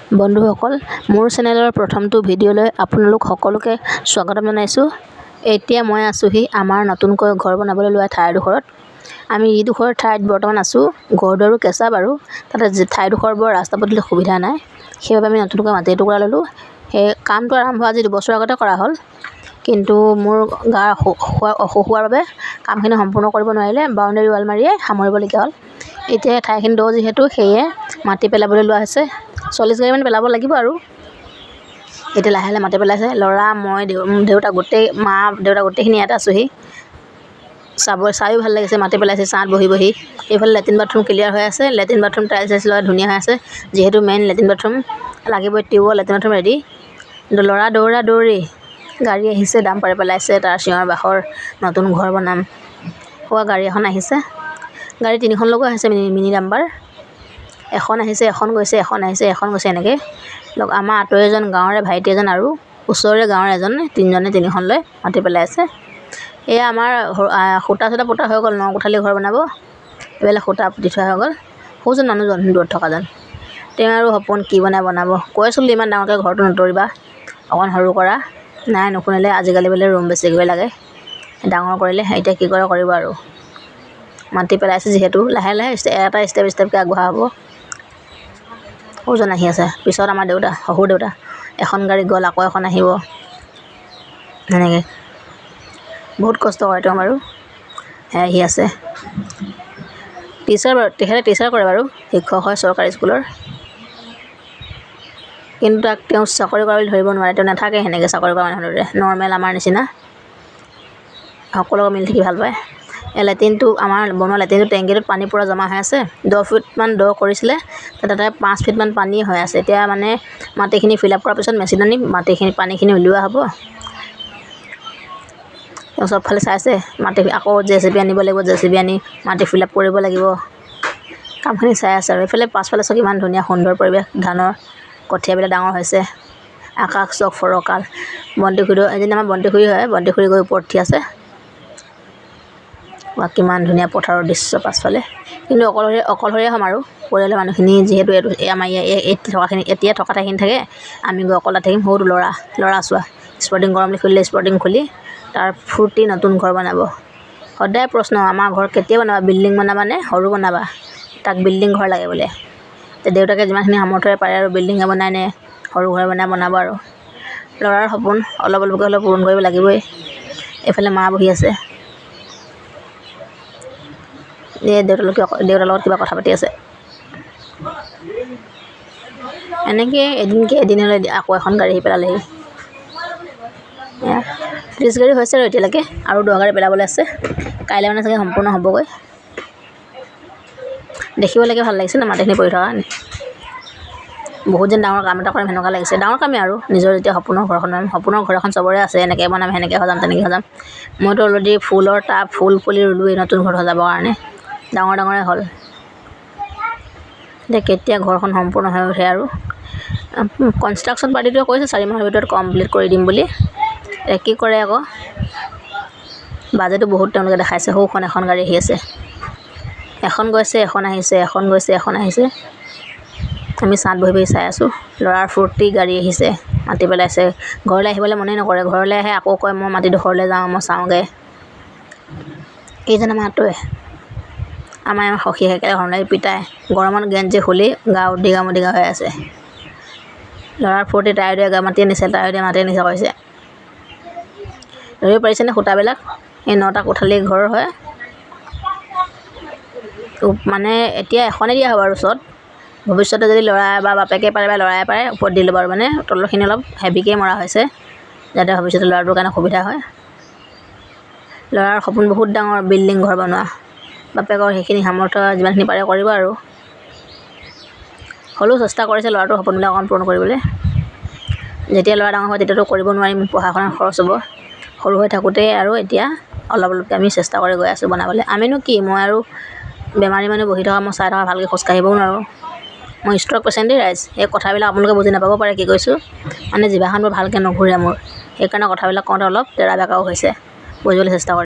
বন্ধুসকল, মোৰ চেনেলৰ প্ৰথমটো ভিডিঅ'লৈ আপোনালোক সকলোকে স্বাগতম জনাইছোঁ। এতিয়া মই আছোঁহি আমাৰ নতুনকৈ ঘৰ বনাবলৈ লোৱা ঠাইডোখৰত। আমি যিডোখৰ ঠাইত বৰ্তমান আছোঁ, ঘৰটো কেঁচা বাৰু, তাতে ঠাইডোখৰ বৰ ৰাস্তা পদূলি সুবিধা নাই। সেইবাবে আমি নতুনকৈ মাটি এটুকুৰা ল'লোঁ। সেই কামটো আৰম্ভ আজি 2 বছৰ আগতে কৰা হ'ল, কিন্তু মোৰ গাৰ অসুখ হোৱাৰ বাবে কামখিনি সম্পূৰ্ণ কৰিব নোৱাৰিলে। বাউণ্ডেৰী ৱাল মাৰিয়ে সামৰিবলগীয়া হ'ল। এতিয়া ঠাইখিনি দ যিহেতু সেয়ে মাটি পেলাবলৈ লোৱা হৈছে। 40 গাড়ীমান পেলাব লাগিব আৰু। এতিয়া লাহে লাহে মাটি পেলাইছে। ল'ৰা, মই, দেউতা গোটেইখিনি ইয়াতে আছোঁহি। চায়ো ভাল লাগিছে, মাটি পেলাইছে ছাঁত বহি বহি। এইফালে লেট্ৰিন বাথৰুম ক্লিয়াৰ হৈ আছে। লেট্ৰিন বাথৰুম টাইলছ লোৱা ধুনীয়া হৈ আছে, যিহেতু মেইন লেট্ৰিন বাথৰুম লাগিবই। Tubewell latrine bathroom ready. ল'ৰা দৌৰা দৌৰি, গাড়ী আহিছে, ডাম্পাৰ পেলাইছে, তাৰ চিঞৰ বাখৰ, নতুন ঘৰ বনাম হোৱা গাড়ী এখন আহিছে। গাড়ী 3খন লগোৱা হৈছে, মিনি ডাম্পাৰ। এখন আহিছে, এখন গৈছে, এখন আহিছে, এখন গৈছে, এনেকৈ। আমাৰ আঁতৰে এজন গাঁৱৰে ভাইটি এজন আৰু ওচৰৰে গাঁৱৰ এজন, 3জনে 3খন লৈ মাটি পেলাই আছে। এয়া আমাৰ সূতা চূতা পোতা হৈ গ'ল, 9 কোঠালি ঘৰ বনাব। এইবিলাক সূতা পুতি থোৱা হৈ গ'ল। সৌজন মানুহজন দূৰত থকাজন, তেওঁ আৰু সপোন কি বনাব। কৈছিলোঁ ইমান ডাঙৰকৈ ঘৰটো নতৰিবা, অকণ সৰু কৰা। নাই, নুশুনিলে। আজিকালি বোলে ৰুম বেছিকৈ লাগে, ডাঙৰ কৰিলে। এতিয়া কি কৰে কৰিব আৰু। মাটি পেলাইছে যিহেতু লাহে লাহে এটা ষ্টেপকৈ আগবঢ়া হ'ব। সৌজন আহি আছে, পিছত আমাৰ দেউতা, শহুৰ দেউতা। এখন গাড়ী গ'ল, আকৌ এখন আহিব, সেনেকৈ। বহুত কষ্ট কৰে তেওঁ বাৰু। আহি আছে। তেখেতে টিচাৰ কৰে বাৰু, শিক্ষক হয় চৰকাৰী স্কুলৰ। কিন্তু তেওঁ চাকৰি কৰা বুলি ধৰিব নোৱাৰে। তেওঁ নাথাকে সেনেকৈ চাকৰি কৰা মানুহৰ দৰে, নৰ্মেল আমাৰ নিচিনা। সকলোকে মিলি থাকি ভাল পায়। লেট্ৰিনটো, আমাৰ বনোৱা লেট্ৰিনটো টেংকিটোত পানী পূৰা জমা হৈ আছে। 10 ফুটমান দ কৰিছিলে, তাতে 5 ফিটমান পানী হৈ আছে। এতিয়া মানে মাটিখিনি ফিল আপ কৰাৰ পিছত মেচিন আনি পানীখিনি উলিওৱা হ'ব। তেওঁ চবফালে চাইছে। মাটি আকৌ JCB আনিব লাগিব, JCB আনি মাটি ফিল আপ কৰিব লাগিব। কামখিনি চাই আছে আৰু। এইফালে পাছফালে চাওক ইমান ধুনীয়া সুন্দৰ পৰিৱেশ। ধানৰ কঠীয়াবিলাক ডাঙৰ হৈছে। আকাশ চক ফৰকাল। বন্তিখুৰীও, এজনী আমাৰ বন্তিখুৰী হয়, বন্তিখুৰী গৈ ওপৰত উঠি আছে। বা কিমান ধুনীয়া পথাৰৰ দৃশ্য পাছফালে। কিন্তু অকলশৰীয়া হ'ম আৰু। পৰিয়ালৰ মানুহখিনি যিহেতু আমাৰ এতিয়া থকা ঠাইখিনি থাকে, আমি গৈ অকলে থাকিম। সৰুটো ল'ৰা চোৱা, স্পৰ্টিং গৰম বুলি খুলিলে স্পৰ্টিং খুলি তাৰ ফূৰ্তি নতুন ঘৰ বনাব। সদায় প্ৰশ্ন, আমাৰ ঘৰ কেতিয়া বনাবা? বিল্ডিং বনাবা নে সৰু বনাবা? তাক বিল্ডিং ঘৰ লাগে বোলে। এতিয়া দেউতাকে যিমানখিনি সামৰ্থ্যৰে পাৰে আৰু বিল্ডিঙে বনাই নে সৰু ঘৰ বনাব আৰু। ল'ৰাৰ সপোন অলপকৈ হ'লেও পূৰণ কৰিব লাগিবই। এইফালে মা বহি আছে। দেউতাৰ লগত কিবা কথা পাতি আছে। এনেকৈ এদিন হ'লে আকৌ এখন গাড়ী আহি পেলালেহি। 30 গাড়ী হৈছে আৰু এতিয়ালৈকে, আৰু 10 গাড়ী পেলাবলৈ আছে। কাইলৈ মানে চাগে সম্পূৰ্ণ হ'বগৈ। দেখিবলৈকে ভাল লাগিছে ন মাটিখিনি পৰি থকা। বহুত যেন ডাঙৰ কাম এটা কৰিম সেনেকুৱা লাগিছে। ডাঙৰ কামেই আৰু। নিজৰ যেতিয়া সপোনৰ ঘৰখন বনাম, সপোনৰ ঘৰ এখন চবৰে আছে। এনেকৈ বনাম, সেনেকৈ সজাম, তেনেকৈ সজাম। মইতো অলৰেডি ফুলৰ টাব, ফুল পুলি ৰুলোৱেই নতুন ঘৰ সজাবৰ কাৰণে। ডাঙৰে হ'ল। এতিয়া কেতিয়া ঘৰখন সম্পূৰ্ণ হৈ উঠে আৰু। কনষ্ট্ৰাকশ্যন পাৰ্টিটোৱে কৈছে 4 মাহৰ ভিতৰত কমপ্লিট কৰি দিম বুলি। এতিয়া কি কৰে আকৌ। বাজেটো বহুত তেওঁলোকে দেখাইছে। সৌখন এখন গাড়ী আহি আছে। এখন গৈছে, এখন আহিছে, এখন গৈছে, এখন আহিছে। আমি ছাঁত বহি বহি চাই আছোঁ। ল'ৰাৰ ফূৰ্তি, গাড়ী আহিছে, মাটি পেলাইছে। ঘৰলৈ আহিবলৈ মনেই নকৰে। ঘৰলৈ আহে আকৌ কয় মই মাটিডোখৰলৈ যাওঁ, মই চাওঁগৈ। এইজন আমাৰ আঁতৰে। আমাৰ সখীয়ে একেলগে ঘৰলৈ পিতাই গৰমত গেঞ্জি খুলি গা উদ্দিগা মুদিগা হৈ আছে। ল'ৰাৰ ফূৰ্তি, তাইৰে মাতি আনিছে, কৰিছে। ধৰিব পাৰিছেনে সূতাবিলাক? এই 9টা কোঠালি ঘৰ হয়। মানে এতিয়া এখনেই দিয়া হ'ব আৰু ওচৰত। ভৱিষ্যতে যদি ল'ৰা বা বাপেকে পাৰে বা ল'ৰাই পাৰে ওপৰত দি ল'ব আৰু। মানে তলৰখিনি অলপ হেভিকৈ মৰা হৈছে, যাতে ভৱিষ্যতে ল'ৰাটোৰ কাৰণে সুবিধা হয়। ল'ৰাৰ সপোন বহুত ডাঙৰ, বিল্ডিং ঘৰ বনোৱা। বাপেকৰ সেইখিনি সামৰ্থ্য যিমানখিনি পাৰে কৰিব আৰু। হ'লেও চেষ্টা কৰিছে ল'ৰাটোৰ সপোনবিলাক অকণ পূৰণ কৰিবলৈ। যেতিয়া ল'ৰা ডাঙৰ হ'ব তেতিয়াতো কৰিব নোৱাৰিম, পঢ়া শুনাত খৰচ হ'ব। সৰু হৈ থাকোঁতেই আৰু এতিয়া অলপকৈ আমি চেষ্টা কৰি গৈ আছোঁ বনাবলৈ। আমিনো কি, মই আৰু বেমাৰী মানুহ বহি থকা, মই চাই থকা, ভালকৈ খোজকাঢ়িবও নোৱাৰোঁ। মই ষ্ট্ৰক পেচেণ্টেই ৰাইজ। এই কথাবিলাক আপোনালোকে বুজি নাপাব পাৰে কি কৈছোঁ। মানে জিভাখন বৰ ভালকৈ নুঘূৰে মোৰ। সেইকাৰণে কথাবিলাক কওঁতে অলপ তেৰা বেকাও হৈছে। বুজিবলৈ চেষ্টা কৰে।